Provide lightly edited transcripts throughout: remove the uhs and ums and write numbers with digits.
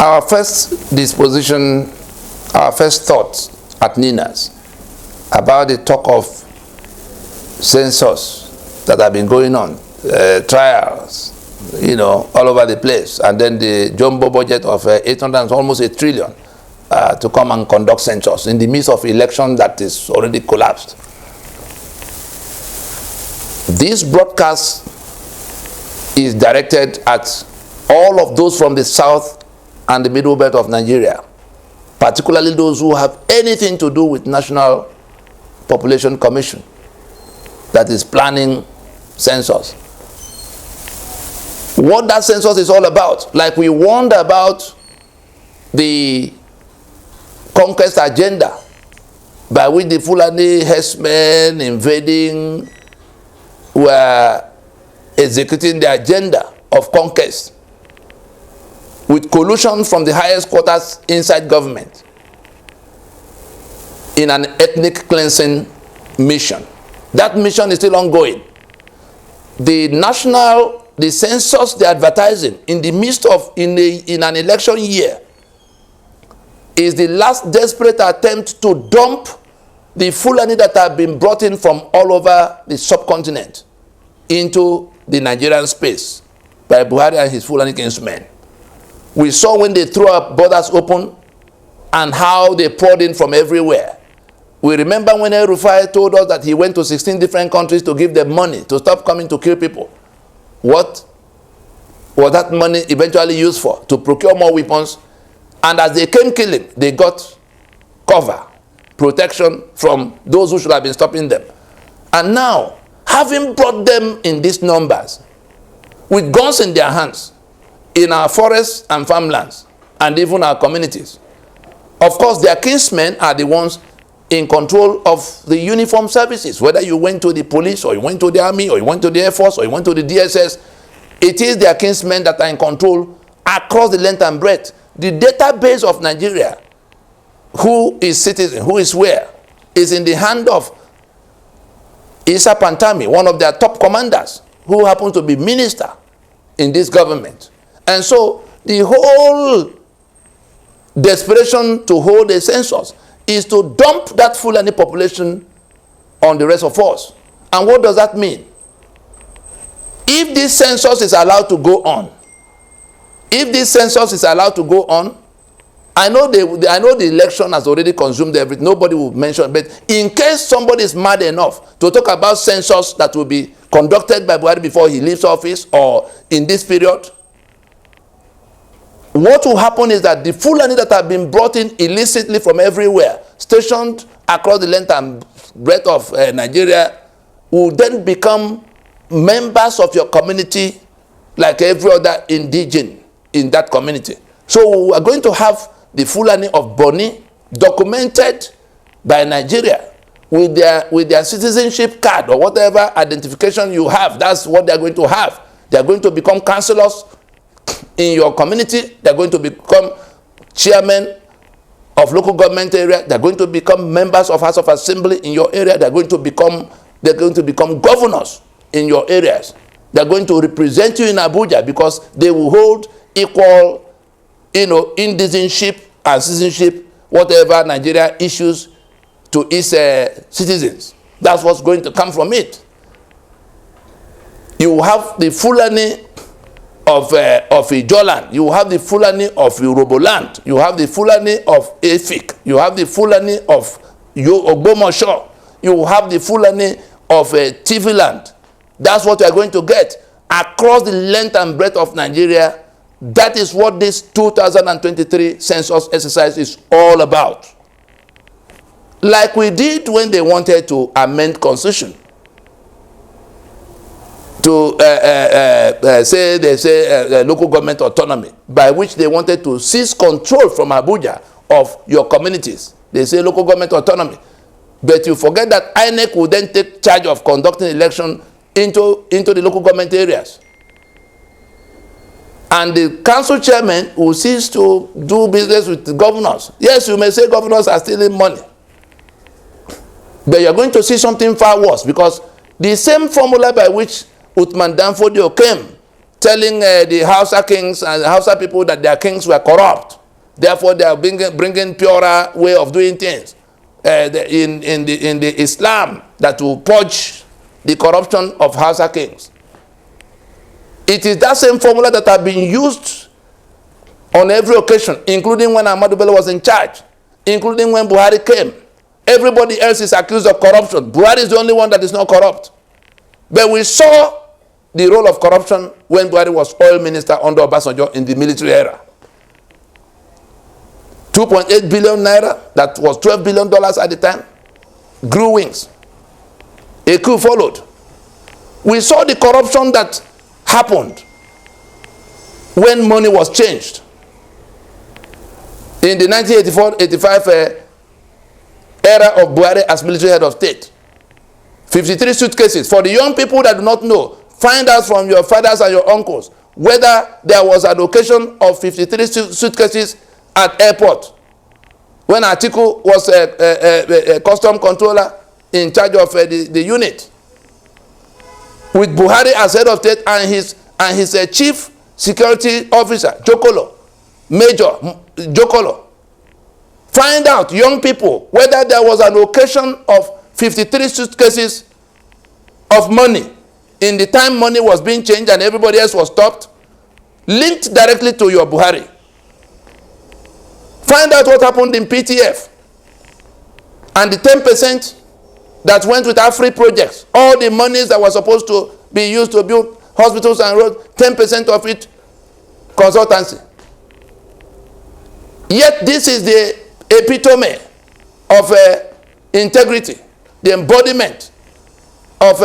Our first disposition, our first thought at NINAS about the talk of census that have been going on, trials, all over the place, and then the jumbo budget of 800, almost $1 trillion to come and conduct census in the midst of election that is already collapsed. This broadcast is directed at all of those from the south and the middle belt of Nigeria, particularly those who have anything to do with National Population Commission that is planning census. What that census is all about, like we warned about the conquest agenda by which the Fulani herdsmen invading were executing the agenda of conquest with collusion from the highest quarters inside government in an ethnic cleansing mission. That mission is still ongoing. The census they're advertising in the midst of, in an election year, is the last desperate attempt to dump the Fulani that have been brought in from all over the subcontinent into the Nigerian space by Buhari and his Fulani kinsmen. We saw when they threw up borders open and how they poured in from everywhere. We remember when El Rufai told us that he went to 16 different countries to give them money to stop coming to kill people. What was that money eventually used for? To procure more weapons. And as they came killing, they got cover, protection from those who should have been stopping them. And now, having brought them in these numbers, with guns in their hands, in our forests and farmlands, and even our communities. Of course, their kinsmen are the ones in control of the uniformed services. Whether you went to the police, or you went to the army, or you went to the Air Force, or you went to the DSS, it is their kinsmen that are in control across the length and breadth. The database of Nigeria, who is citizen, who is where, is in the hand of Isa Pantami, one of their top commanders, who happens to be minister in this government. And so the whole desperation to hold a census is to dump that Fulani population on the rest of us. And what does that mean? If this census is allowed to go on, I know the election has already consumed everything. Nobody will mention, but in case somebody is mad enough to talk about census that will be conducted by Buhari before he leaves office or in this period, what will happen is that the Fulani that have been brought in illicitly from everywhere, stationed across the length and breadth of Nigeria, will then become members of your community like every other indigene in that community. So we are going to have the Fulani of Boni documented by Nigeria with their citizenship card or whatever identification you have. That's what they are going to have. They are going to become councillors in your community. They are going to become chairmen of local government area. They are going to become members of House of Assembly in your area. They are going to become governors in your areas. They are going to represent you in Abuja because they will hold equal, citizenship and citizenship, whatever Nigeria issues to its citizens. That's what's going to come from it. You have the Fulani of Ijoland, you have the Fulani of Yoruboland, you have the Fulani of Efik, you have the Fulani of Ogbomosho, you have the Fulani of Tiviland. That's what you are going to get across the length and breadth of Nigeria. That is what this 2023 census exercise is all about. Like we did when they wanted to amend Constitution to say local government autonomy, by which they wanted to seize control from Abuja of your communities. They say local government autonomy. But you forget that INEC will then take charge of conducting election into the local government areas. And the council chairman will cease to do business with the governors. Yes, you may say governors are stealing money. But you're going to see something far worse, because the same formula by which Uthman Danfodio came telling the Hausa kings and Hausa people that their kings were corrupt. Therefore, they are bringing purer way of doing things in the Islam that will purge the corruption of Hausa kings. It is that same formula that has been used on every occasion, including when Ahmadu Bello was in charge, including when Buhari came. Everybody else is accused of corruption. Buhari is the only one that is not corrupt. But we saw the role of corruption when Buhari was oil minister under Obasanjo in the military era. 2.8 billion naira, that was $12 billion at the time, grew wings. A coup followed. We saw the corruption that happened when money was changed. In the 1984-85 era of Buhari as military head of state. 53 suitcases. For the young people that do not know, find out from your fathers and your uncles whether there was an allocation of 53 suitcases at airport when Atiku was a custom controller in charge of the unit, with Buhari as head of state and his chief security officer, Jokolo, Major Jokolo. Find out, young people, whether there was an allocation of 53 suitcases of money in the time money was being changed and everybody else was stopped, linked directly to your Buhari. Find out what happened in PTF and the 10% that went with our free projects. All the monies that were supposed to be used to build hospitals and roads, 10% of it consultancy. Yet this is the epitome of integrity, the embodiment of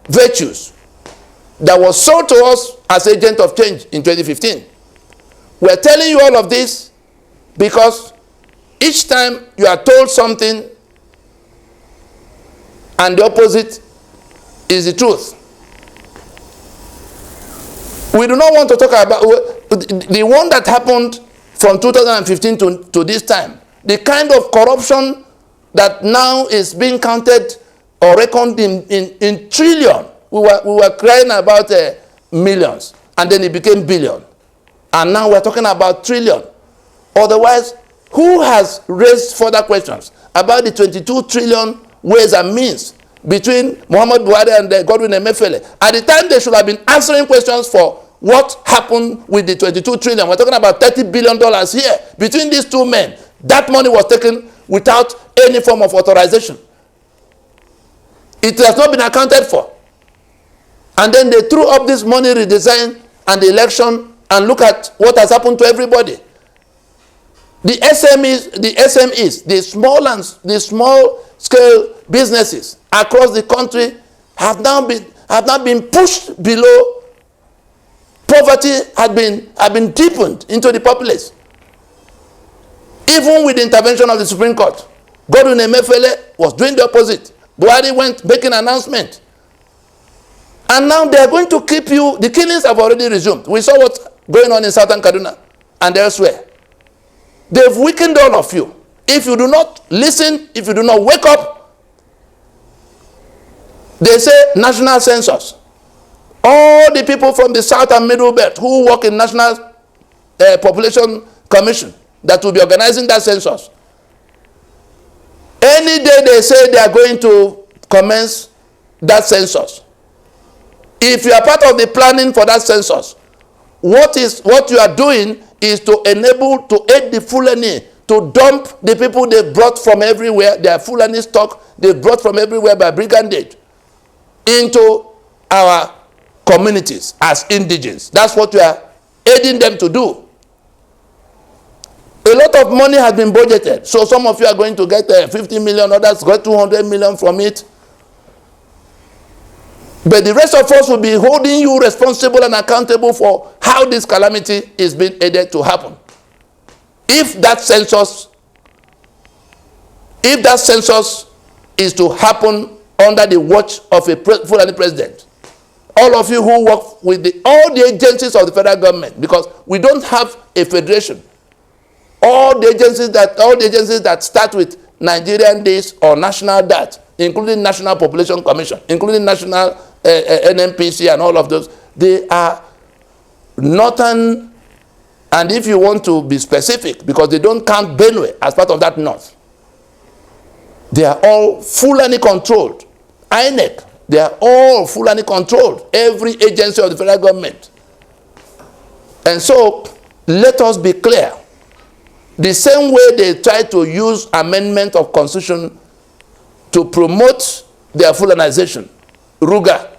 virtues that was sold to us as agent of change in 2015. We're telling you all of this because each time you are told something and the opposite is the truth. We do not want to talk about the one that happened from 2015 to this time. The kind of corruption that now is being counted or reckoned in trillion. We were crying about millions, and then it became billion. And now we're talking about trillion. Otherwise, who has raised further questions about the 22 trillion ways and means between Muhammad Buhari and Godwin Emefiele? At the time, they should have been answering questions for what happened with the 22 trillion. We're talking about $30 billion here. Between these two men, that money was taken without any form of authorization. It has not been accounted for. And then they threw up this money redesign and the election, and look at what has happened to everybody. The SMEs, the small scale businesses across the country have now been pushed below. Poverty had been deepened into the populace. Even with the intervention of the Supreme Court, Godwin Emefiele was doing the opposite. Buhari went making an announcement. And now they are going to keep you. The killings have already resumed. We saw what's going on in Southern Kaduna and elsewhere. They've weakened all of you. If you do not listen, if you do not wake up, they say national census. All the people from the South and Middle Belt who work in National Population Commission that will be organizing that census, any day they say they are going to commence that census, if you are part of the planning for that census, what you are doing is to enable, to aid the Fulani to dump the people they brought from everywhere, their Fulani stock they brought from everywhere by brigandage, into our communities as indigents. That's what we are aiding them to do. A lot of money has been budgeted. So some of you are going to get 50 million, others got 200 million from it. But the rest of us will be holding you responsible and accountable for how this calamity is being aided to happen. If that census is to happen under the watch of a Fulani president, all of you who work with all the agencies of the federal government, because we don't have a federation. All the agencies that start with Nigerian this or national that, including National Population Commission, including National NNPC and all of those, they are northern, and if you want to be specific, because they don't count Benue as part of that north, they are all Fulani controlled. INEC, they are all Fulani controlled. Every agency of the federal government. And so, let us be clear. The same way they try to use amendment of constitution to promote their Fulanization, Ruga,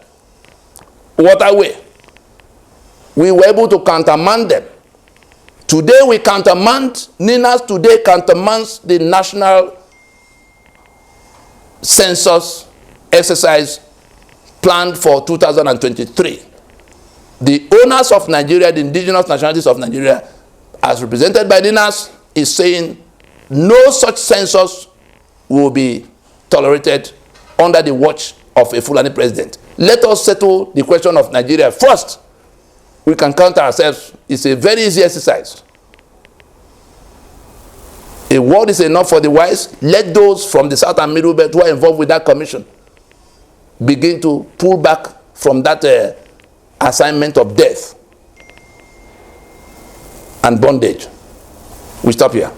Waterway, we were able to countermand them. Today we countermand, NINAS today countermands the national census exercise planned for 2023. The owners of Nigeria, the indigenous nationalities of Nigeria, as represented by NINAS, is saying no such census will be tolerated under the watch of a Fulani president. Let us settle the question of Nigeria first. We can counter ourselves. It's a very easy exercise. A word is enough for the wise. Let those from the South and Middle Belt who are involved with that commission begin to pull back from that assignment of death and bondage. We stop here.